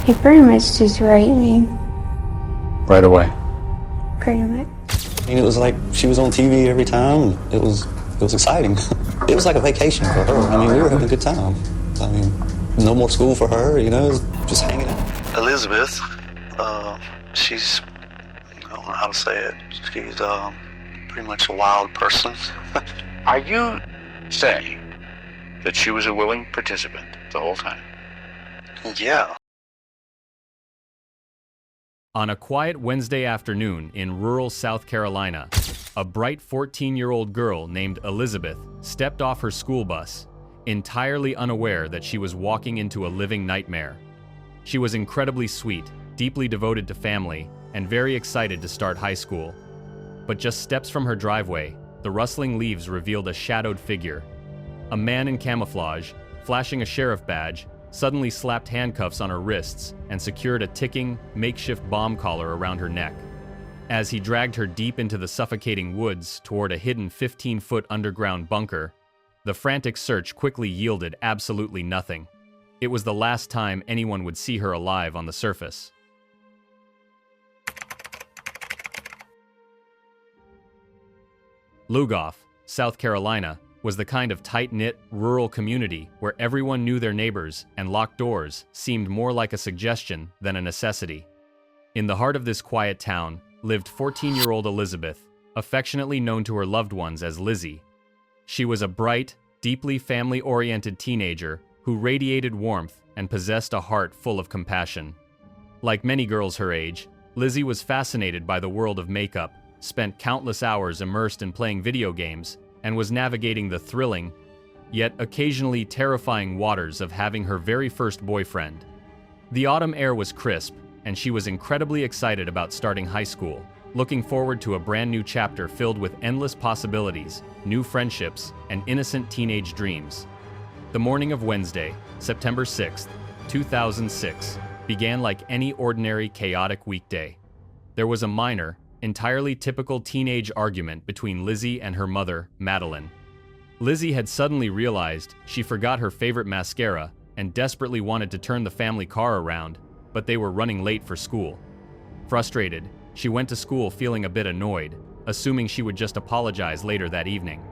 He pretty much just raped me, Right away. pretty much. I mean, it was like she was on TV every time. It was exciting. It was like a vacation for her. I mean, we were having a good time. I mean, no more school for her, you know, just hanging out. Elizabeth, she's, I don't know how to say it, she's pretty much a wild person. Are you saying that she was a willing participant the whole time? Yeah. On a quiet Wednesday afternoon in rural South Carolina, a bright 14-year-old girl named Elizabeth stepped off her school bus, entirely unaware that she was walking into a living nightmare. She was incredibly sweet, deeply devoted to family, and very excited to start high school. But just steps from her driveway, the rustling leaves revealed a shadowed figure. A man in camouflage, flashing a sheriff badge, suddenly slapped handcuffs on her wrists and secured a ticking, makeshift bomb collar around her neck. As he dragged her deep into the suffocating woods toward a hidden 15-foot underground bunker, the frantic search quickly yielded absolutely nothing. It was the last time anyone would see her alive on the surface. Lugoff, South Carolina, was the kind of tight-knit, rural community where everyone knew their neighbors and locked doors seemed more like a suggestion than a necessity. In the heart of this quiet town lived 14-year-old Elizabeth, affectionately known to her loved ones as Lizzie. She was a bright, deeply family-oriented teenager who radiated warmth and possessed a heart full of compassion. Like many girls her age, Lizzie was fascinated by the world of makeup, spent countless hours immersed in playing video games, and was navigating the thrilling, yet occasionally terrifying waters of having her very first boyfriend. The autumn air was crisp, and she was incredibly excited about starting high school, looking forward to a brand new chapter filled with endless possibilities, new friendships, and innocent teenage dreams. The morning of Wednesday, September 6, 2006, began like any ordinary chaotic weekday. There was a minor, entirely typical teenage argument between Lizzie and her mother, Madeline. Lizzie had suddenly realized she forgot her favorite mascara and desperately wanted to turn the family car around, but they were running late for school. Frustrated, she went to school feeling a bit annoyed, assuming she would just apologize later that evening.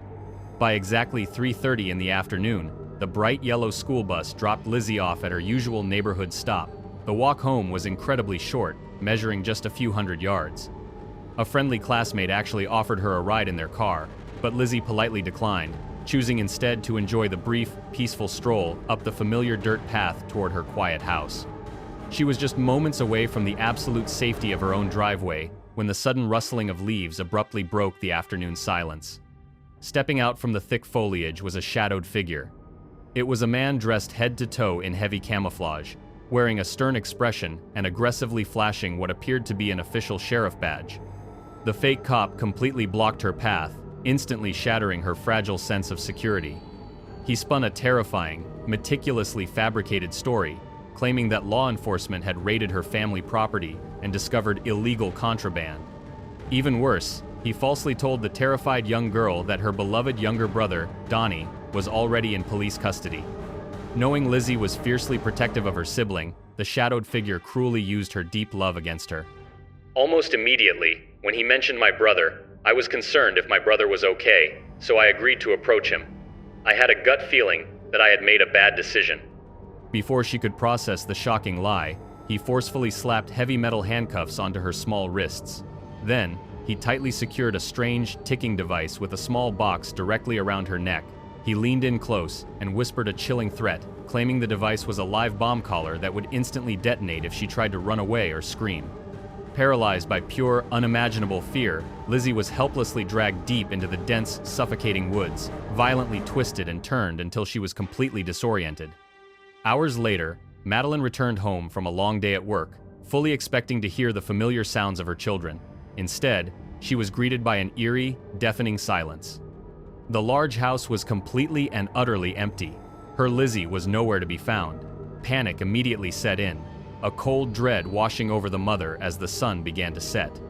By exactly 3:30 in the afternoon, the bright yellow school bus dropped Lizzie off at her usual neighborhood stop. The walk home was incredibly short, measuring just a few hundred yards. A friendly classmate actually offered her a ride in their car, but Lizzie politely declined, choosing instead to enjoy the brief, peaceful stroll up the familiar dirt path toward her quiet house. She was just moments away from the absolute safety of her own driveway when the sudden rustling of leaves abruptly broke the afternoon silence. Stepping out from the thick foliage was a shadowed figure. It was a man dressed head to toe in heavy camouflage, wearing a stern expression and aggressively flashing what appeared to be an official sheriff badge. The fake cop completely blocked her path, instantly shattering her fragile sense of security. He spun a terrifying, meticulously fabricated story, claiming that law enforcement had raided her family property and discovered illegal contraband. Even worse, he falsely told the terrified young girl that her beloved younger brother, Donnie, was already in police custody. Knowing Lizzie was fiercely protective of her sibling, the shadowed figure cruelly used her deep love against her. Almost immediately, when he mentioned my brother, I was concerned if my brother was okay, so I agreed to approach him. I had a gut feeling that I had made a bad decision. Before she could process the shocking lie, he forcefully slapped heavy metal handcuffs onto her small wrists. Then, he tightly secured a strange, ticking device with a small box directly around her neck. He leaned in close and whispered a chilling threat, claiming the device was a live bomb collar that would instantly detonate if she tried to run away or scream. Paralyzed by pure, unimaginable fear, Lizzie was helplessly dragged deep into the dense, suffocating woods, violently twisted and turned until she was completely disoriented. Hours later, Madeline returned home from a long day at work, fully expecting to hear the familiar sounds of her children. Instead, she was greeted by an eerie, deafening silence. The large house was completely and utterly empty. Her Lizzie was nowhere to be found. Panic immediately set in, a cold dread washing over the mother as the sun began to set.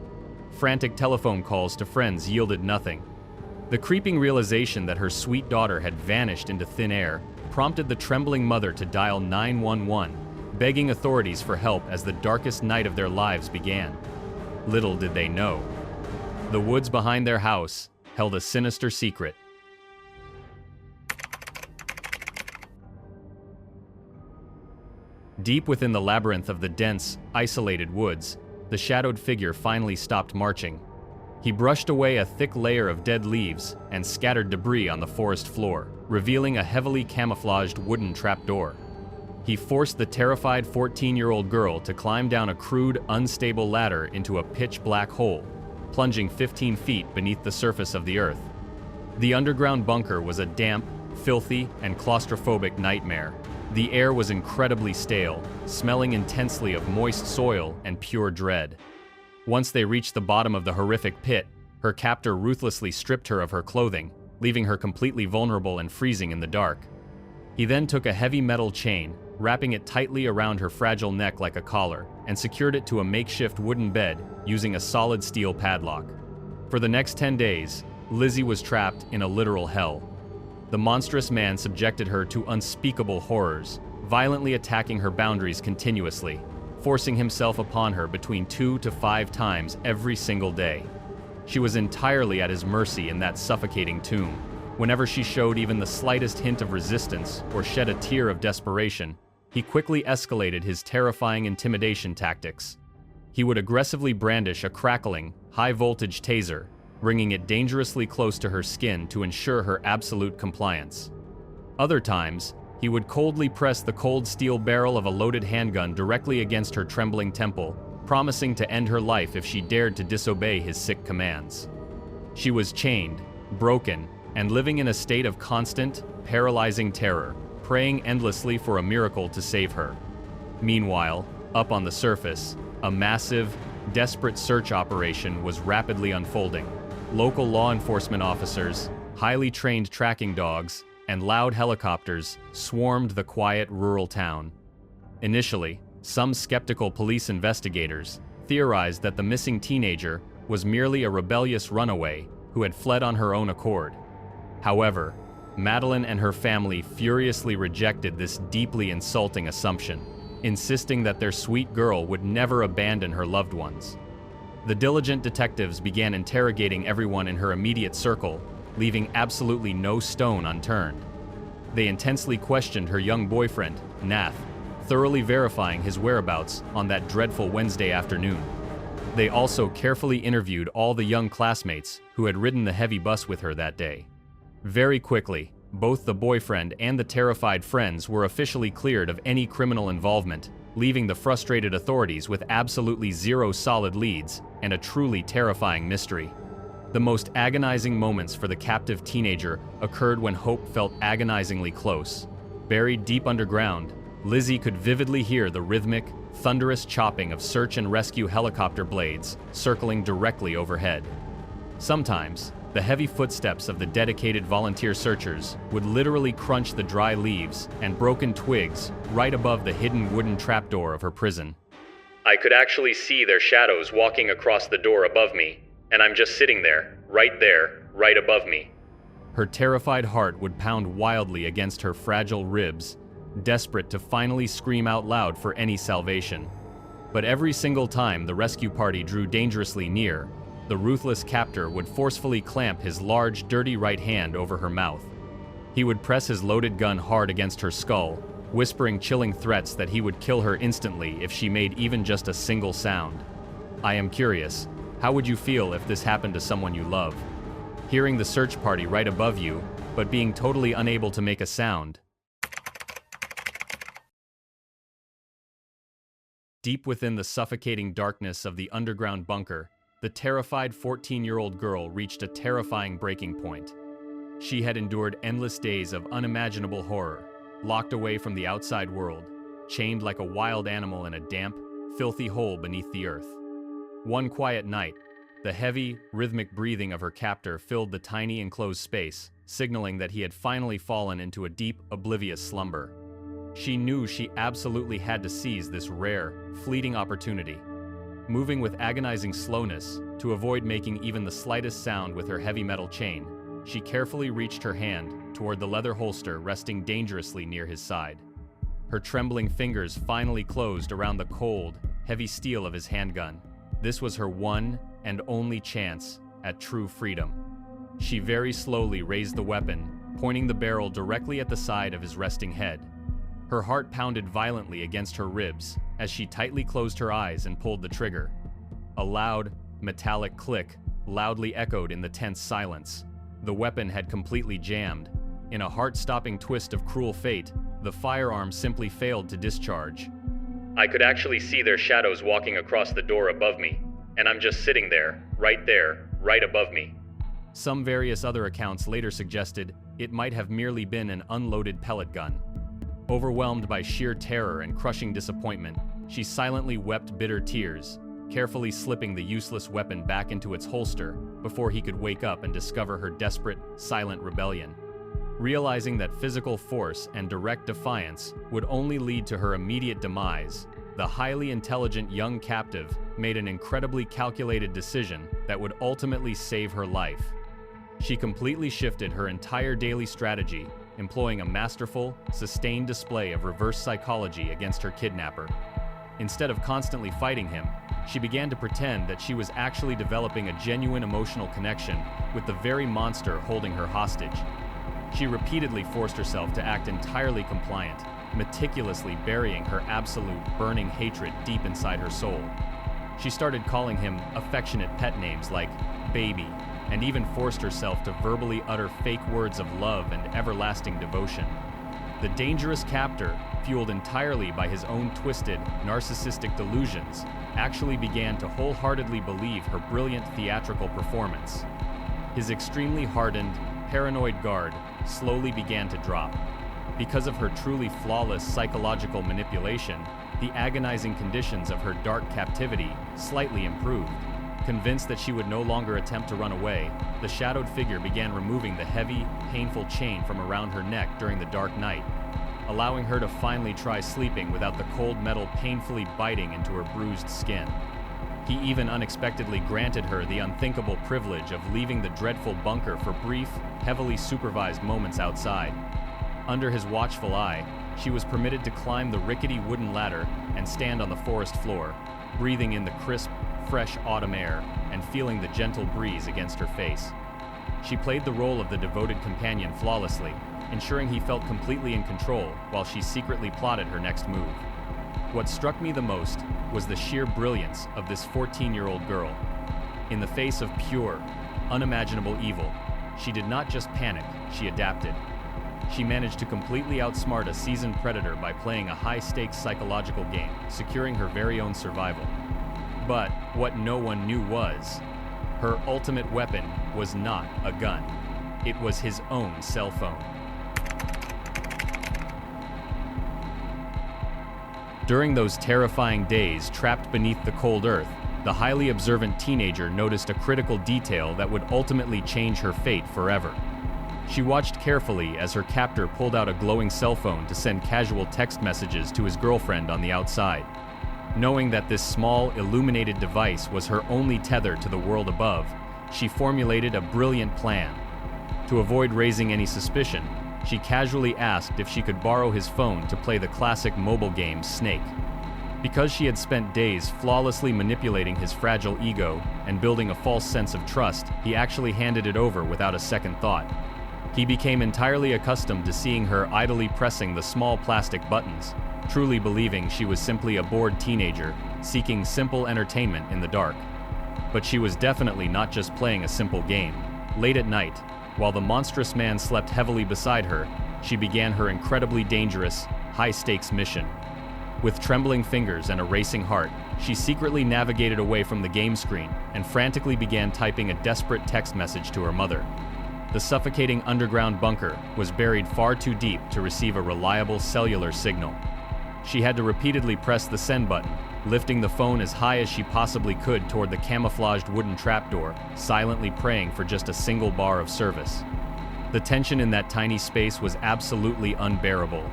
Frantic telephone calls to friends yielded nothing. The creeping realization that her sweet daughter had vanished into thin air prompted the trembling mother to dial 911, begging authorities for help as the darkest night of their lives began. Little did they know, the woods behind their house held a sinister secret. Deep within the labyrinth of the dense, isolated woods, the shadowed figure finally stopped marching. He brushed away a thick layer of dead leaves and scattered debris on the forest floor, revealing a heavily camouflaged wooden trapdoor. He forced the terrified 14-year-old girl to climb down a crude, unstable ladder into a pitch-black hole, plunging 15 feet beneath the surface of the earth. The underground bunker was a damp, filthy, and claustrophobic nightmare. The air was incredibly stale, smelling intensely of moist soil and pure dread. Once they reached the bottom of the horrific pit, her captor ruthlessly stripped her of her clothing, leaving her completely vulnerable and freezing in the dark. He then took a heavy metal chain, wrapping it tightly around her fragile neck like a collar, and secured it to a makeshift wooden bed using a solid steel padlock. For the next 10 days, Lizzie was trapped in a literal hell. The monstrous man subjected her to unspeakable horrors, violently attacking her boundaries continuously, forcing himself upon her between 2 to 5 times every single day. She was entirely at his mercy in that suffocating tomb. Whenever she showed even the slightest hint of resistance or shed a tear of desperation, he quickly escalated his terrifying intimidation tactics. He would aggressively brandish a crackling, high-voltage taser, bringing it dangerously close to her skin to ensure her absolute compliance. Other times, he would coldly press the cold steel barrel of a loaded handgun directly against her trembling temple, promising to end her life if she dared to disobey his sick commands. She was chained, broken, and living in a state of constant, paralyzing terror, praying endlessly for a miracle to save her. Meanwhile, up on the surface, a massive, desperate search operation was rapidly unfolding. Local law enforcement officers, highly trained tracking dogs, and loud helicopters swarmed the quiet rural town. Initially, some skeptical police investigators theorized that the missing teenager was merely a rebellious runaway who had fled on her own accord. However, Madeline and her family furiously rejected this deeply insulting assumption, insisting that their sweet girl would never abandon her loved ones. The diligent detectives began interrogating everyone in her immediate circle, leaving absolutely no stone unturned. They intensely questioned her young boyfriend, Nath, thoroughly verifying his whereabouts on that dreadful Wednesday afternoon. They also carefully interviewed all the young classmates who had ridden the heavy bus with her that day. Very quickly, both the boyfriend and the terrified friends were officially cleared of any criminal involvement, leaving the frustrated authorities with absolutely zero solid leads and a truly terrifying mystery. The most agonizing moments for the captive teenager occurred when hope felt agonizingly close. Buried deep underground, Lizzie could vividly hear the rhythmic, thunderous chopping of search and rescue helicopter blades circling directly overhead. Sometimes, the heavy footsteps of the dedicated volunteer searchers would literally crunch the dry leaves and broken twigs right above the hidden wooden trapdoor of her prison. I could actually see their shadows walking across the door above me, and I'm just sitting there, right above me. Her terrified heart would pound wildly against her fragile ribs, desperate to finally scream out loud for any salvation. But every single time the rescue party drew dangerously near, the ruthless captor would forcefully clamp his large, dirty right hand over her mouth. He would press his loaded gun hard against her skull, whispering chilling threats that he would kill her instantly if she made even just a single sound. I am curious, how would you feel if this happened to someone you love? Hearing the search party right above you, but being totally unable to make a sound. Deep within the suffocating darkness of the underground bunker, the terrified 14-year-old girl reached a terrifying breaking point. She had endured endless days of unimaginable horror, locked away from the outside world, chained like a wild animal in a damp, filthy hole beneath the earth. One quiet night, the heavy, rhythmic breathing of her captor filled the tiny enclosed space, signaling that he had finally fallen into a deep, oblivious slumber. She knew she absolutely had to seize this rare, fleeting opportunity. Moving with agonizing slowness, to avoid making even the slightest sound with her heavy metal chain, she carefully reached her hand toward the leather holster resting dangerously near his side. her trembling fingers finally closed around the cold, heavy steel of his handgun. This was her one and only chance at true freedom. She very slowly raised the weapon, pointing the barrel directly at the side of his resting head. Her heart pounded violently against her ribs as she tightly closed her eyes and pulled the trigger. A loud, metallic click loudly echoed in the tense silence. The weapon had completely jammed. In a heart-stopping twist of cruel fate, the firearm simply failed to discharge. I could actually see their shadows walking across the door above me, and I'm just sitting there, right above me. Some various other accounts later suggested it might have merely been an unloaded pellet gun. Overwhelmed by sheer terror and crushing disappointment, she silently wept bitter tears, carefully slipping the useless weapon back into its holster before he could wake up and discover her desperate, silent rebellion. Realizing that physical force and direct defiance would only lead to her immediate demise, the highly intelligent young captive made an incredibly calculated decision that would ultimately save her life. She completely shifted her entire daily strategy, employing a masterful, sustained display of reverse psychology against her kidnapper. Instead of constantly fighting him, she began to pretend that she was actually developing a genuine emotional connection with the very monster holding her hostage. She repeatedly forced herself to act entirely compliant, meticulously burying her absolute, burning hatred deep inside her soul. She started calling him affectionate pet names like baby, and even forced herself to verbally utter fake words of love and everlasting devotion. The dangerous captor, fueled entirely by his own twisted, narcissistic delusions, actually began to wholeheartedly believe her brilliant theatrical performance. His extremely hardened, paranoid guard slowly began to drop. Because of her truly flawless psychological manipulation, the agonizing conditions of her dark captivity slightly improved. Convinced that she would no longer attempt to run away, the shadowed figure began removing the heavy, painful chain from around her neck during the dark night, allowing her to finally try sleeping without the cold metal painfully biting into her bruised skin. He even unexpectedly granted her the unthinkable privilege of leaving the dreadful bunker for brief, heavily supervised moments outside. Under his watchful eye, she was permitted to climb the rickety wooden ladder and stand on the forest floor, breathing in the crisp, fresh autumn air and feeling the gentle breeze against her face. She played the role of the devoted companion flawlessly, ensuring he felt completely in control while she secretly plotted her next move. What struck me the most was the sheer brilliance of this 14-year-old girl. In the face of pure, unimaginable evil, she did not just panic, she adapted. She managed to completely outsmart a seasoned predator by playing a high-stakes psychological game, securing her very own survival. But what no one knew was, her ultimate weapon was not a gun. It was his own cell phone. During those terrifying days trapped beneath the cold earth, the highly observant teenager noticed a critical detail that would ultimately change her fate forever. She watched carefully as her captor pulled out a glowing cell phone to send casual text messages to his girlfriend on the outside. Knowing that this small, illuminated device was her only tether to the world above, she formulated a brilliant plan. To avoid raising any suspicion, she casually asked if she could borrow his phone to play the classic mobile game Snake. Because she had spent days flawlessly manipulating his fragile ego and building a false sense of trust, he actually handed it over without a second thought. He became entirely accustomed to seeing her idly pressing the small plastic buttons, truly believing she was simply a bored teenager seeking simple entertainment in the dark. But she was definitely not just playing a simple game. Late at night, while the monstrous man slept heavily beside her, she began her incredibly dangerous, high-stakes mission. With trembling fingers and a racing heart, she secretly navigated away from the game screen and frantically began typing a desperate text message to her mother. The suffocating underground bunker was buried far too deep to receive a reliable cellular signal. She had to repeatedly press the send button, lifting the phone as high as she possibly could toward the camouflaged wooden trapdoor, silently praying for just a single bar of service. The tension in that tiny space was absolutely unbearable.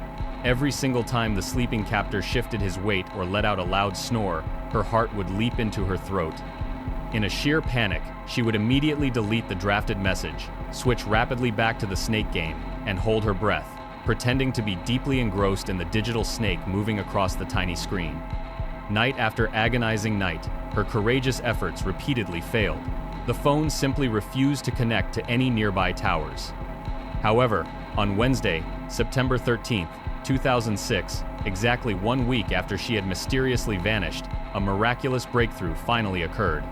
Every single time the sleeping captor shifted his weight or let out a loud snore, her heart would leap into her throat. In a sheer panic, she would immediately delete the drafted message, switch rapidly back to the Snake game, and hold her breath, pretending to be deeply engrossed in the digital snake moving across the tiny screen. Night after agonizing night, her courageous efforts repeatedly failed. The phone simply refused to connect to any nearby towers. However, on Wednesday, September 13th, 2006, exactly 1 week after she had mysteriously vanished, a miraculous breakthrough finally occurred.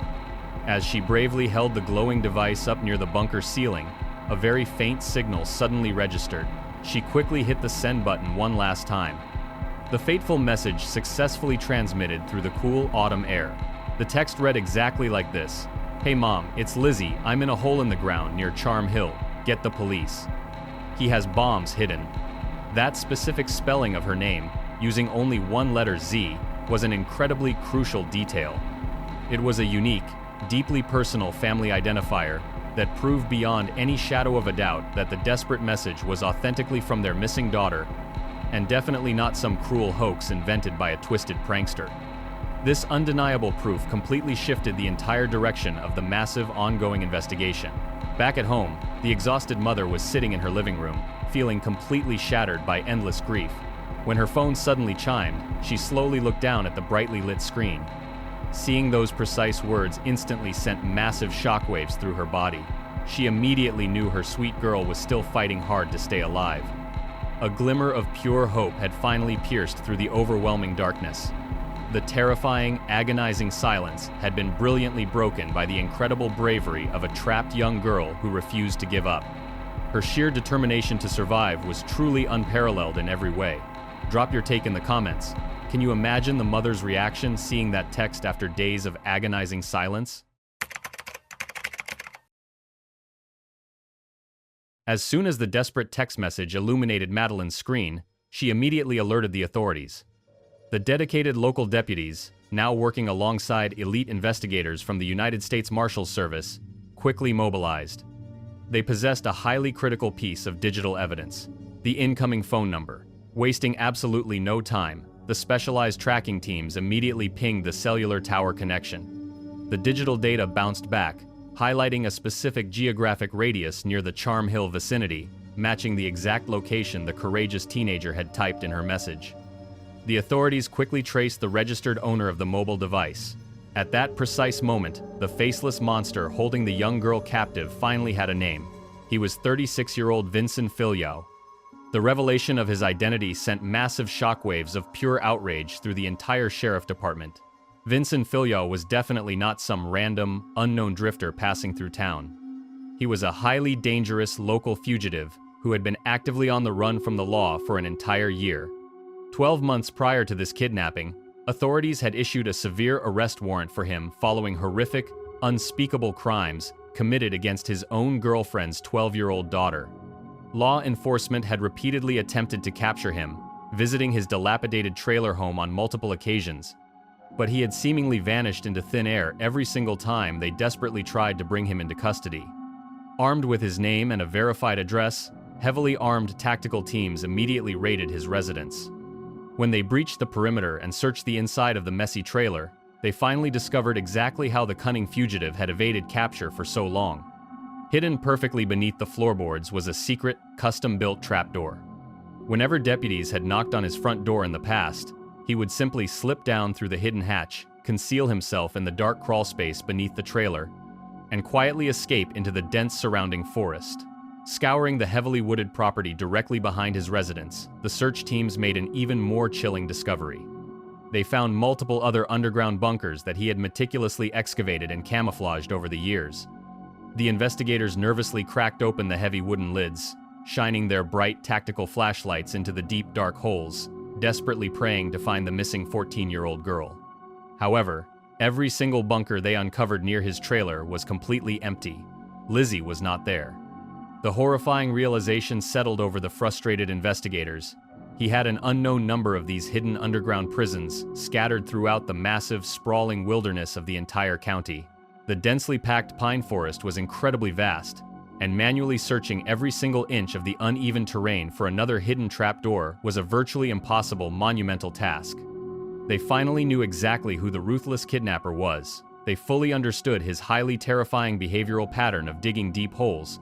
As she bravely held the glowing device up near the bunker ceiling, a very faint signal suddenly registered. She quickly hit the send button one last time. The fateful message successfully transmitted through the cool autumn air. The text read exactly like this: "Hey Mom, it's Lizzie. I'm in a hole in the ground near Charm Hill. Get the police. He has bombs hidden." That specific spelling of her name, using only one letter Z, was an incredibly crucial detail. It was a unique, deeply personal family identifier that proved beyond any shadow of a doubt that the desperate message was authentically from their missing daughter, and definitely not some cruel hoax invented by a twisted prankster. This undeniable proof completely shifted the entire direction of the massive ongoing investigation. Back at home, the exhausted mother was sitting in her living room, feeling completely shattered by endless grief. When her phone suddenly chimed, she slowly looked down at the brightly lit screen. Seeing those precise words instantly sent massive shockwaves through her body. She immediately knew her sweet girl was still fighting hard to stay alive. A glimmer of pure hope had finally pierced through the overwhelming darkness. The terrifying, agonizing silence had been brilliantly broken by the incredible bravery of a trapped young girl who refused to give up. Her sheer determination to survive was truly unparalleled in every way. Drop your take in the comments. Can you imagine the mother's reaction seeing that text after days of agonizing silence? As soon as the desperate text message illuminated Madeline's screen, she immediately alerted the authorities. The dedicated local deputies, now working alongside elite investigators from the United States Marshals Service, quickly mobilized. They possessed a highly critical piece of digital evidence: the incoming phone number. Wasting absolutely no time, the specialized tracking teams immediately pinged the cellular tower connection. The digital data bounced back, highlighting a specific geographic radius near the Charm Hill vicinity, matching the exact location the courageous teenager had typed in her message. The authorities quickly traced the registered owner of the mobile device. At that precise moment, the faceless monster holding the young girl captive finally had a name. He was 36-year-old Vincent Shoaf. The revelation of his identity sent massive shockwaves of pure outrage through the entire sheriff department. Vincent Shoaf was definitely not some random, unknown drifter passing through town. He was a highly dangerous local fugitive who had been actively on the run from the law for an entire year. 12 months prior to this kidnapping, authorities had issued a severe arrest warrant for him following horrific, unspeakable crimes committed against his own girlfriend's 12-year-old daughter. Law enforcement had repeatedly attempted to capture him, visiting his dilapidated trailer home on multiple occasions, but he had seemingly vanished into thin air every single time they desperately tried to bring him into custody. Armed with his name and a verified address, heavily armed tactical teams immediately raided his residence. When they breached the perimeter and searched the inside of the messy trailer, they finally discovered exactly how the cunning fugitive had evaded capture for so long. Hidden perfectly beneath the floorboards was a secret, custom-built trapdoor. Whenever deputies had knocked on his front door in the past, he would simply slip down through the hidden hatch, conceal himself in the dark crawl space beneath the trailer, and quietly escape into the dense surrounding forest. Scouring the heavily wooded property directly behind his residence, the search teams made an even more chilling discovery. They found multiple other underground bunkers that he had meticulously excavated and camouflaged over the years. The investigators nervously cracked open the heavy wooden lids, shining their bright tactical flashlights into the deep dark holes, desperately praying to find the missing 14-year-old girl. However, every single bunker they uncovered near his trailer was completely empty. Lizzie was not there. The horrifying realization settled over the frustrated investigators. He had an unknown number of these hidden underground prisons scattered throughout the massive, sprawling wilderness of the entire county. The densely packed pine forest was incredibly vast, and manually searching every single inch of the uneven terrain for another hidden trapdoor was a virtually impossible, monumental task. They finally knew exactly who the ruthless kidnapper was. They fully understood his highly terrifying behavioral pattern of digging deep holes,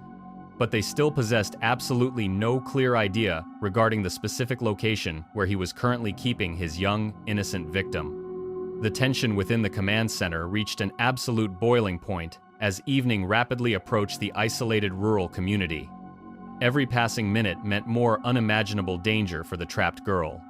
but they still possessed absolutely no clear idea regarding the specific location where he was currently keeping his young, innocent victim. The tension within the command center reached an absolute boiling point as evening rapidly approached the isolated rural community. Every passing minute meant more unimaginable danger for the trapped girl.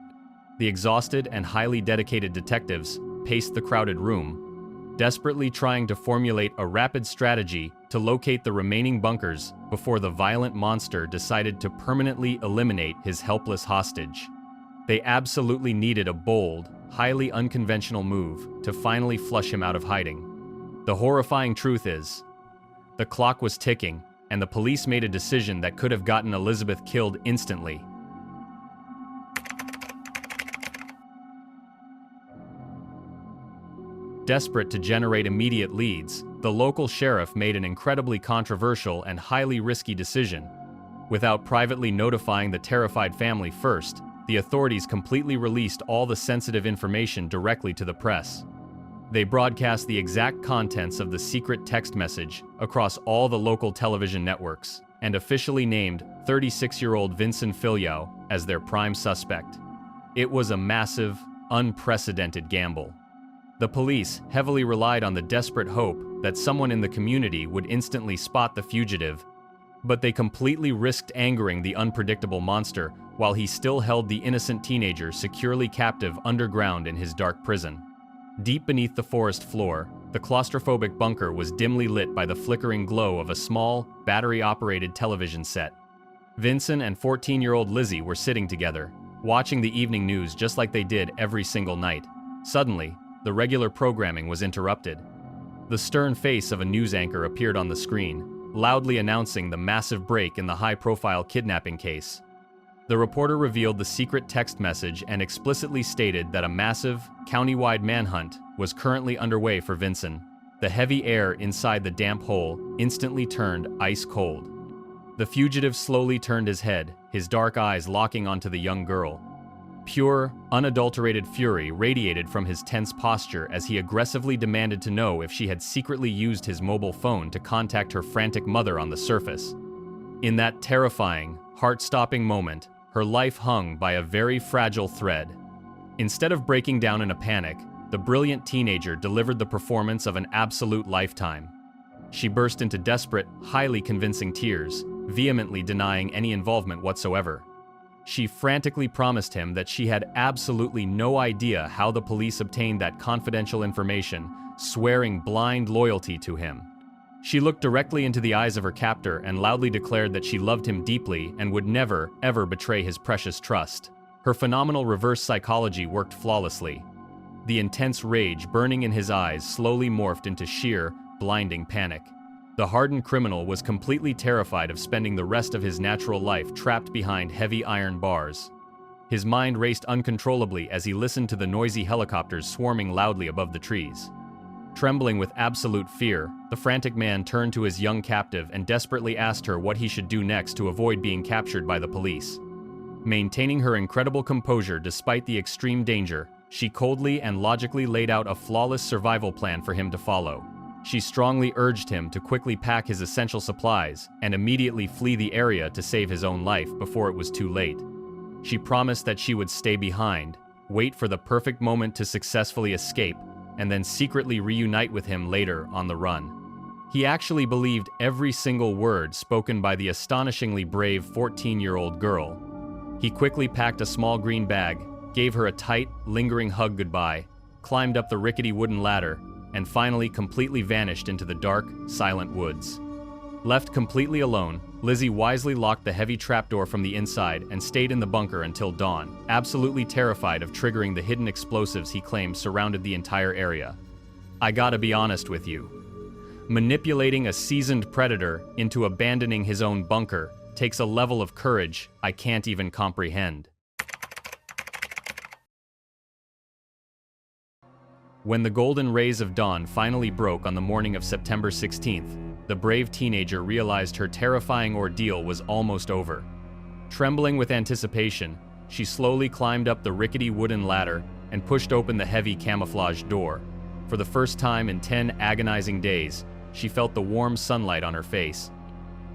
The exhausted and highly dedicated detectives paced the crowded room, desperately trying to formulate a rapid strategy to locate the remaining bunkers before the violent monster decided to permanently eliminate his helpless hostage. They absolutely needed a bold, highly unconventional move to finally flush him out of hiding. The horrifying truth is, the clock was ticking, and the police made a decision that could have gotten Elizabeth killed instantly. Desperate to generate immediate leads, the local sheriff made an incredibly controversial and highly risky decision. Without privately notifying the terrified family first, the authorities completely released all the sensitive information directly to the press. They broadcast the exact contents of the secret text message across all the local television networks and officially named 36-year-old Vincent Filio as their prime suspect. It was a massive, unprecedented gamble. The police heavily relied on the desperate hope that someone in the community would instantly spot the fugitive, but they completely risked angering the unpredictable monster while he still held the innocent teenager securely captive underground in his dark prison. Deep beneath the forest floor, the claustrophobic bunker was dimly lit by the flickering glow of a small, battery-operated television set. Vincent and 14-year-old Lizzie were sitting together, watching the evening news just like they did every single night. Suddenly, the regular programming was interrupted. The stern face of a news anchor appeared on the screen, loudly announcing the massive break in the high-profile kidnapping case. The reporter revealed the secret text message and explicitly stated that a massive, county-wide manhunt was currently underway for Vincent. The heavy air inside the damp hole instantly turned ice cold. The fugitive slowly turned his head, his dark eyes locking onto the young girl. Pure, unadulterated fury radiated from his tense posture as he aggressively demanded to know if she had secretly used his mobile phone to contact her frantic mother on the surface. In that terrifying, heart-stopping moment, her life hung by a very fragile thread. Instead of breaking down in a panic, the brilliant teenager delivered the performance of an absolute lifetime. She burst into desperate, highly convincing tears, vehemently denying any involvement whatsoever. She frantically promised him that she had absolutely no idea how the police obtained that confidential information, swearing blind loyalty to him. She looked directly into the eyes of her captor and loudly declared that she loved him deeply and would never, ever betray his precious trust. Her phenomenal reverse psychology worked flawlessly. The intense rage burning in his eyes slowly morphed into sheer, blinding panic. The hardened criminal was completely terrified of spending the rest of his natural life trapped behind heavy iron bars. His mind raced uncontrollably as he listened to the noisy helicopters swarming loudly above the trees. Trembling with absolute fear, the frantic man turned to his young captive and desperately asked her what he should do next to avoid being captured by the police. Maintaining her incredible composure despite the extreme danger, she coldly and logically laid out a flawless survival plan for him to follow. She strongly urged him to quickly pack his essential supplies and immediately flee the area to save his own life before it was too late. She promised that she would stay behind, wait for the perfect moment to successfully escape, and then secretly reunite with him later on the run. He actually believed every single word spoken by the astonishingly brave 14-year-old girl. He quickly packed a small green bag, gave her a tight, lingering hug goodbye, climbed up the rickety wooden ladder, and finally completely vanished into the dark, silent woods. Left completely alone, Lizzie wisely locked the heavy trapdoor from the inside and stayed in the bunker until dawn, absolutely terrified of triggering the hidden explosives he claimed surrounded the entire area. I gotta be honest with you. Manipulating a seasoned predator into abandoning his own bunker takes a level of courage I can't even comprehend. When the golden rays of dawn finally broke on the morning of September 16th, the brave teenager realized her terrifying ordeal was almost over. Trembling with anticipation, she slowly climbed up the rickety wooden ladder and pushed open the heavy camouflage door. For the first time in 10 agonizing days, she felt the warm sunlight on her face.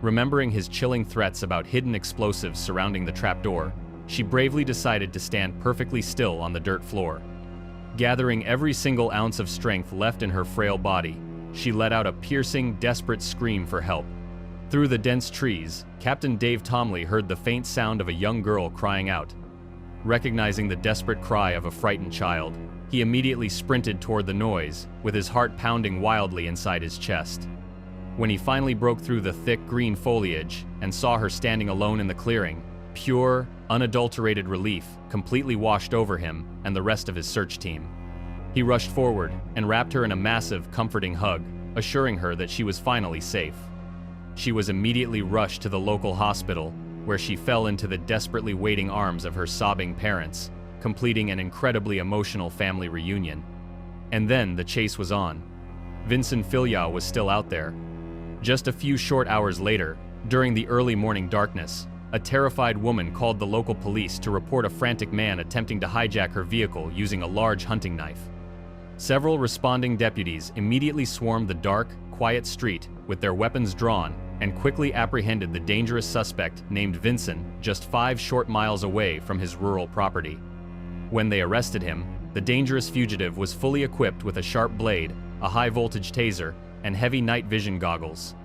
Remembering his chilling threats about hidden explosives surrounding the trapdoor, she bravely decided to stand perfectly still on the dirt floor. Gathering every single ounce of strength left in her frail body, she let out a piercing, desperate scream for help. Through the dense trees, Captain Dave Tomley heard the faint sound of a young girl crying out. Recognizing the desperate cry of a frightened child, he immediately sprinted toward the noise, with his heart pounding wildly inside his chest. When he finally broke through the thick green foliage and saw her standing alone in the clearing, pure, unadulterated relief completely washed over him and the rest of his search team. He rushed forward and wrapped her in a massive, comforting hug, assuring her that she was finally safe. She was immediately rushed to the local hospital, where she fell into the desperately waiting arms of her sobbing parents, completing an incredibly emotional family reunion. And then the chase was on. Vincent Filliau was still out there. Just a few short hours later, during the early morning darkness, a terrified woman called the local police to report a frantic man attempting to hijack her vehicle using a large hunting knife. Several responding deputies immediately swarmed the dark, quiet street with their weapons drawn and quickly apprehended the dangerous suspect named Vincent just 5 short miles away from his rural property. When they arrested him, the dangerous fugitive was fully equipped with a sharp blade, a high-voltage taser, and heavy night vision goggles.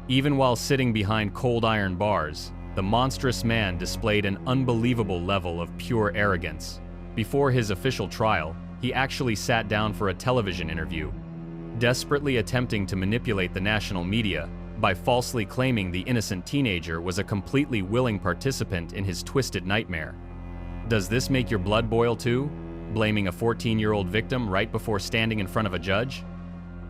Even while sitting behind cold iron bars, the monstrous man displayed an unbelievable level of pure arrogance. Before his official trial, he actually sat down for a television interview, desperately attempting to manipulate the national media by falsely claiming the innocent teenager was a completely willing participant in his twisted nightmare. Does this make your blood boil too? Blaming a 14-year-old victim right before standing in front of a judge?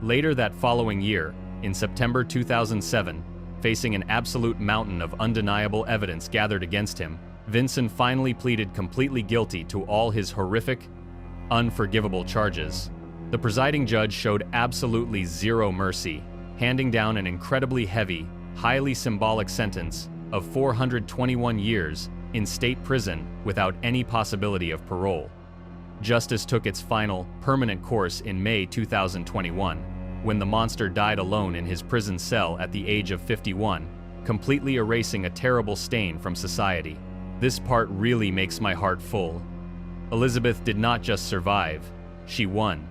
Later that following year, in September 2007, facing an absolute mountain of undeniable evidence gathered against him, Vincent finally pleaded completely guilty to all his horrific, unforgivable charges. The presiding judge showed absolutely zero mercy, handing down an incredibly heavy, highly symbolic sentence of 421 years in state prison without any possibility of parole. Justice took its final, permanent course in May 2021, when the monster died alone in his prison cell at the age of 51, completely erasing a terrible stain from society. This part really makes my heart full. Elizabeth did not just survive, she won.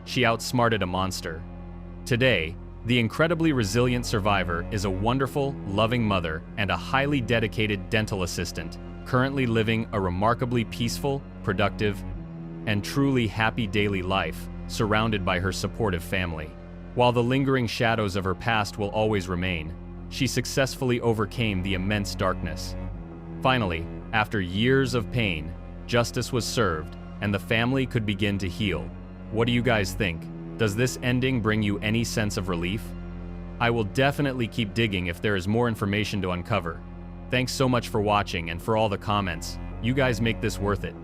She outsmarted a monster. Today, the incredibly resilient survivor is a wonderful, loving mother and a highly dedicated dental assistant, currently living a remarkably peaceful, productive, and truly happy daily life, surrounded by her supportive family. While the lingering shadows of her past will always remain, she successfully overcame the immense darkness. Finally, after years of pain, justice was served, and the family could begin to heal. What do you guys think? Does this ending bring you any sense of relief? I will definitely keep digging if there is more information to uncover. Thanks so much for watching and for all the comments. You guys make this worth it.